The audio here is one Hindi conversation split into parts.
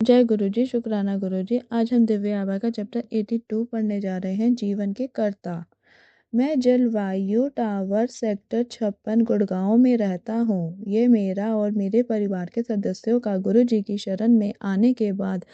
जय गुरु जी, शुक्राना गुरु जी। आज हम दिव्य आभा का चैप्टर 82 पढ़ने जा रहे हैं, जीवन के कर्ता। मैं जलवायु टावर सेक्टर 56 गुड़गांव में रहता हूँ। ये मेरा और मेरे परिवार के सदस्यों का गुरु जी की शरण में आने के बाद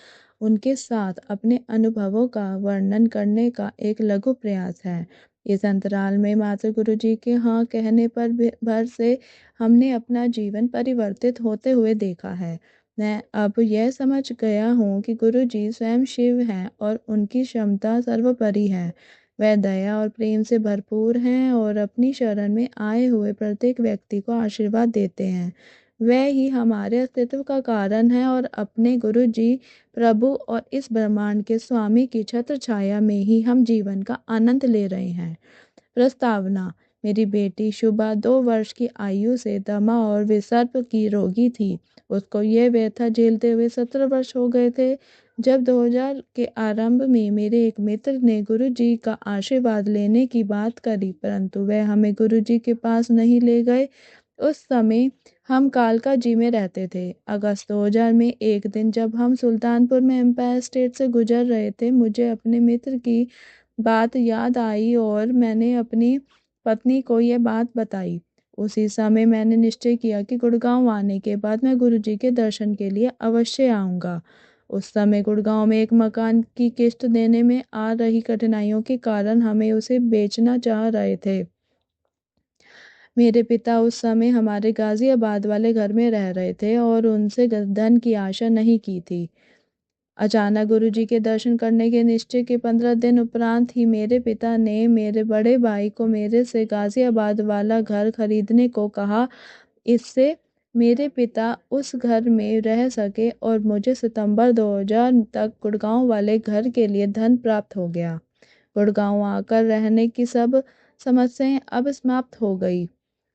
उनके साथ अपने अनुभवों का वर्णन करने का एक लघु प्रयास है। इस अंतराल में मात्र गुरु जी के हाँ कहने पर भर से हमने अपना जीवन परिवर्तित होते हुए देखा है। मैं अब यह समझ गया हूँ कि गुरु जी स्वयं शिव हैं और उनकी क्षमता सर्वोपरि है। वह दया और प्रेम से भरपूर हैं और अपनी शरण में आए हुए प्रत्येक व्यक्ति को आशीर्वाद देते हैं। वह ही हमारे अस्तित्व का कारण है और अपने गुरु जी, प्रभु और इस ब्रह्मांड के स्वामी की छत्र छाया में ही हम जीवन का आनंद ले रहे हैं। प्रस्तावना। मेरी बेटी शुभा 2 वर्ष की आयु से दमा और विसर्प की रोगी थी। उसको यह व्यथा झेलते हुए 17 वर्ष हो गए थे जब 2000 के आरंभ में मेरे एक मित्र ने गुरु जी का आशीर्वाद लेने की बात करी, परंतु वह हमें गुरु जी के पास नहीं ले गए। उस समय हम कालका जी में रहते थे। अगस्त 2000 में एक दिन जब हम सुल्तानपुर में एम्पायर स्टेट से गुजर रहे थे, मुझे अपने मित्र की बात याद आई और मैंने अपनी पत्नी को यह बात बताई। उसी समय मैंने निश्चय किया कि गुड़गांव आने के बाद मैं गुरुजी के दर्शन के लिए अवश्य आऊँगा। उस समय गुड़गांव में एक मकान की किस्त देने में आ रही कठिनाइयों के कारण हमें उसे बेचना चाह रहे थे। मेरे पिता उस समय हमारे गाजियाबाद वाले घर में रह रहे थे और उनसे धन की आशा नहीं की थी। अचानक गुरुजी के दर्शन करने के निश्चय के 15 दिन उपरांत ही मेरे पिता ने मेरे बड़े भाई को मेरे से गाजियाबाद वाला घर खरीदने को कहा। इससे मेरे पिता उस घर में रह सके और मुझे सितंबर 2000 तक गुड़गांव वाले घर के लिए धन प्राप्त हो गया। गुड़गांव आकर रहने की सब समस्याएं अब समाप्त हो गई।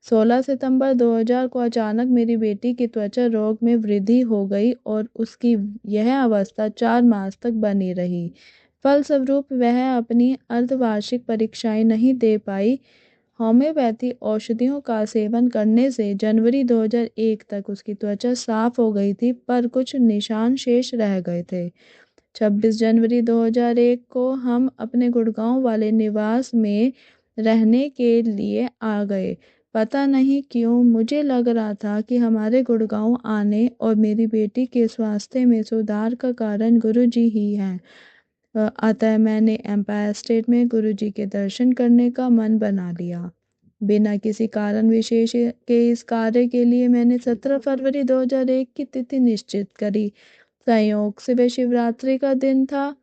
16 सितंबर 2000 को अचानक मेरी बेटी की त्वचा रोग में वृद्धि हो गई और उसकी यह अवस्था 4 मास तक बनी रही। फलस्वरूप वह अपनी अर्धवार्षिक परीक्षाएं नहीं दे पाई। होम्योपैथी औषधियों का सेवन करने से जनवरी 2001 तक उसकी त्वचा साफ हो गई थी, पर कुछ निशान शेष रह गए थे। 26 जनवरी 2001 को हम अपने गुड़गांव वाले निवास में रहने के लिए आ गए। पता नहीं क्यों मुझे लग रहा था कि हमारे गुड़गांव आने और मेरी बेटी के स्वास्थ्य में सुधार का कारण गुरुजी ही हैं। अतः मैंने एम्पायर स्टेट में गुरुजी के दर्शन करने का मन बना लिया। बिना किसी कारण विशेष के इस कार्य के लिए मैंने 17 फरवरी 2001 की तिथि निश्चित करी। संयोग से वह शिवरात्रि का दिन था।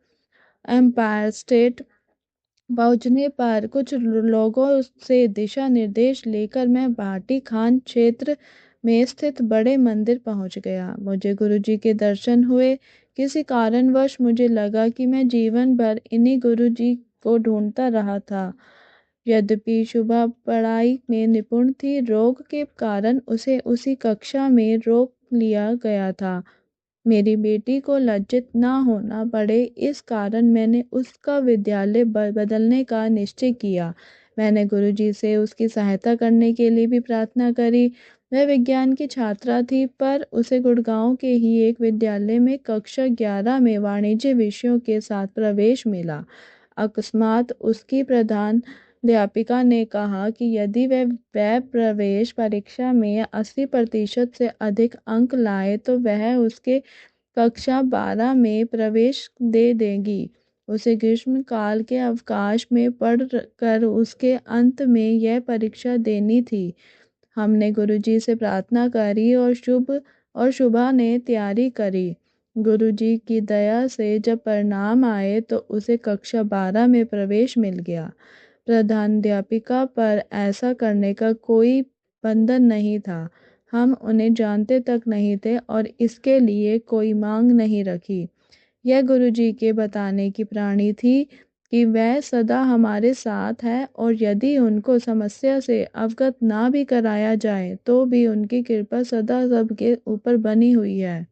एम्पायर स्टेट पहुंचने पर कुछ लोगों से दिशा निर्देश लेकर मैं भाटी खान क्षेत्र में स्थित बड़े मंदिर पहुंच गया। मुझे गुरुजी के दर्शन हुए। किसी कारणवश मुझे लगा कि मैं जीवन भर इन्हीं गुरुजी को ढूंढता रहा था। यद्यपि शुभा पढ़ाई में निपुण थी, रोग के कारण उसे उसी कक्षा में रोक लिया गया था। मेरी बेटी को लज्जित न होना पड़े, इस कारण मैंने उसका विद्यालय बदलने का निश्चय किया। मैंने गुरुजी से उसकी सहायता करने के लिए भी प्रार्थना करी। वह विज्ञान की छात्रा थी, पर उसे गुड़गांव के ही एक विद्यालय में कक्षा 11 में वाणिज्य विषयों के साथ प्रवेश मिला। अकस्मात उसकी प्रधानाध्यापिका ने कहा कि यदि वह प्रवेश परीक्षा में 80% से अधिक अंक लाए तो वह उसके कक्षा 12 में प्रवेश दे देगी। उसे ग्रीष्मकाल के अवकाश में पढ़ कर उसके अंत में यह परीक्षा देनी थी। हमने गुरुजी से प्रार्थना करी और शुभा ने तैयारी करी। गुरुजी की दया से जब परिणाम आए तो उसे कक्षा 12 में प्रवेश मिल गया। प्रधानाध्यापिका पर ऐसा करने का कोई बंधन नहीं था। हम उन्हें जानते तक नहीं थे और इसके लिए कोई मांग नहीं रखी। यह गुरुजी के बताने की प्राणी थी कि वह सदा हमारे साथ है और यदि उनको समस्या से अवगत ना भी कराया जाए तो भी उनकी कृपा सदा सबके ऊपर बनी हुई है।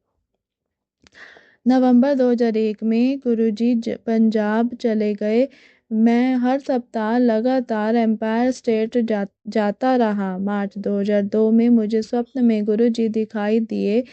नवंबर 2001 में गुरुजी पंजाब चले गए। मैं हर सप्ताह लगातार एम्पायर स्टेट जाता रहा। मार्च 2002 में मुझे स्वप्न में गुरुजी दिखाई दिए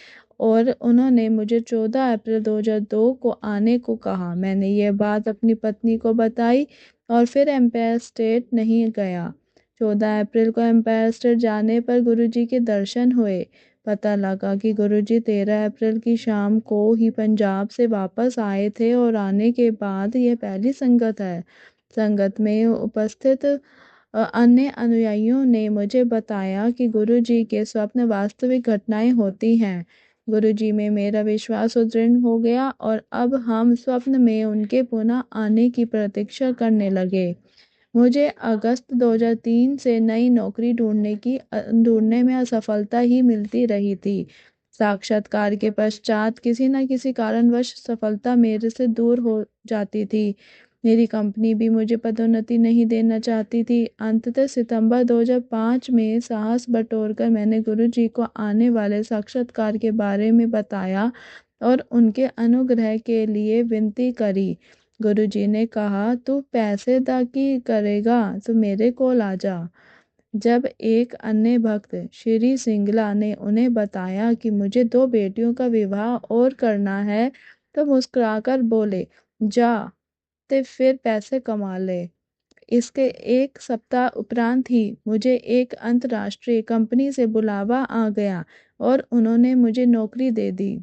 और उन्होंने मुझे 14 अप्रैल 2002 को आने को कहा। मैंने यह बात अपनी पत्नी को बताई और फिर एम्पायर स्टेट नहीं गया। 14 अप्रैल को एम्पायर स्टेट जाने पर गुरुजी के दर्शन हुए। पता लगा कि गुरुजी 13 अप्रैल की शाम को ही पंजाब से वापस आए थे और आने के बाद यह पहली संगत है। संगत में उपस्थित अन्य अनुयायियों ने मुझे बताया कि गुरुजी के स्वप्न वास्तविक घटनाएं होती हैं। गुरुजी में मेरा विश्वास सुदृढ़ हो गया और अब हम स्वप्न में उनके पुनः आने की प्रतीक्षा करने लगे। मुझे अगस्त 2003 से नई नौकरी ढूंढने में असफलता ही मिलती रही थी। साक्षात्कार के पश्चात किसी न किसी कारणवश सफलता मेरे से दूर हो जाती थी। मेरी कंपनी भी मुझे पदोन्नति नहीं देना चाहती थी। अंततः सितंबर 2005 में साहस बटोरकर मैंने गुरुजी को आने वाले साक्षात्कार के बारे में बताया और उनके अनुग्रह के लिए विनती करी। गुरुजी ने कहा, तू पैसे दाकी करेगा तो मेरे कोल आ जा। जब एक अन्य भक्त श्री सिंगला ने उन्हें बताया कि मुझे 2 बेटियों का विवाह और करना है तो मुस्कुराकर बोले, जा ते फिर पैसे कमा ले। इसके 1 सप्ताह उपरांत ही मुझे एक अंतर्राष्ट्रीय कंपनी से बुलावा आ गया और उन्होंने मुझे नौकरी दे दी।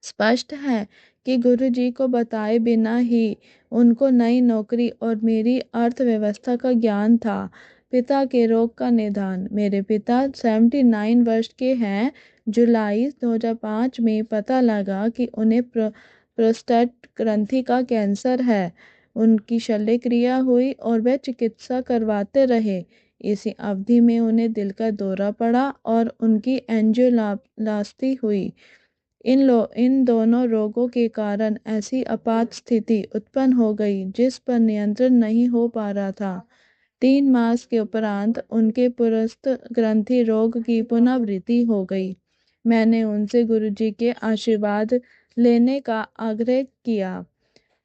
स्पष्ट है कि गुरुजी को बताए बिना ही उनको नई नौकरी और मेरी अर्थव्यवस्था का ज्ञान था। पिता के रोग का निदान। मेरे पिता 79 वर्ष के हैं। जुलाई 2005 में पता लगा कि उन्हें प्रोस्टेट ग्रंथि का कैंसर है। उनकी शल्य क्रिया हुई और वे चिकित्सा करवाते रहे। इसी अवधि में उन्हें दिल का दौरा पड़ा और उनकी एंजियोप्लास्टी हुई। इन दोनों रोगों के कारण ऐसी आपात स्थिति उत्पन्न हो गई जिस पर नियंत्रण नहीं हो पा रहा था। 3 मास के उपरांत उनके पुरस्थ ग्रंथि रोग की पुनरावृत्ति हो गई। मैंने उनसे गुरुजी के आशीर्वाद लेने का आग्रह किया।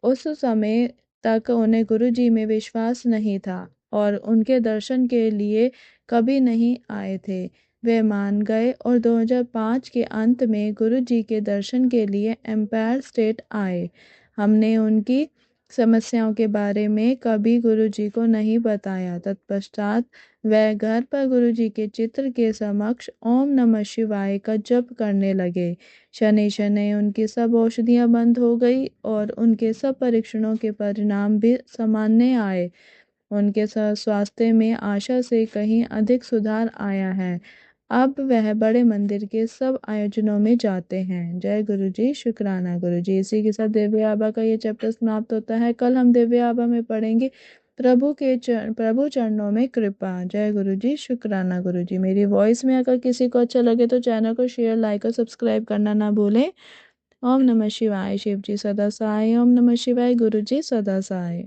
उस समय तक उन्हें गुरुजी में विश्वास नहीं था और उनके दर्शन के लिए कभी नहीं आए थे। वे मान गए और 2005 के अंत में गुरुजी के दर्शन के लिए एम्पायर स्टेट आए। हमने उनकी समस्याओं के बारे में कभी गुरुजी को नहीं बताया। तत्पश्चात वह घर पर गुरुजी के चित्र के समक्ष ओम नमः शिवाय का जप करने लगे। शनि शनि उनकी सब औषधियां बंद हो गई और उनके सब परीक्षणों के परिणाम भी सामान्य आए। उनके स्वास्थ्य में आशा से कहीं अधिक सुधार आया है। अब वह बड़े मंदिर के सब आयोजनों में जाते हैं। जय गुरु जी, शुक्राना गुरु जी। इसी के साथ दिव्य आबा का ये चैप्टर समाप्त होता है। कल हम दिव्य आबा में पढ़ेंगे प्रभु चरणों में कृपा। जय गुरु जी, शुक्राना गुरु जी। मेरी वॉइस में अगर किसी को अच्छा लगे तो चैनल को शेयर, लाइक और सब्सक्राइब करना ना भूलें। ओम नमः शिवाय। शिव जी सदा सहाय। ओम नमः शिवाय। गुरु जी सदा सहाय।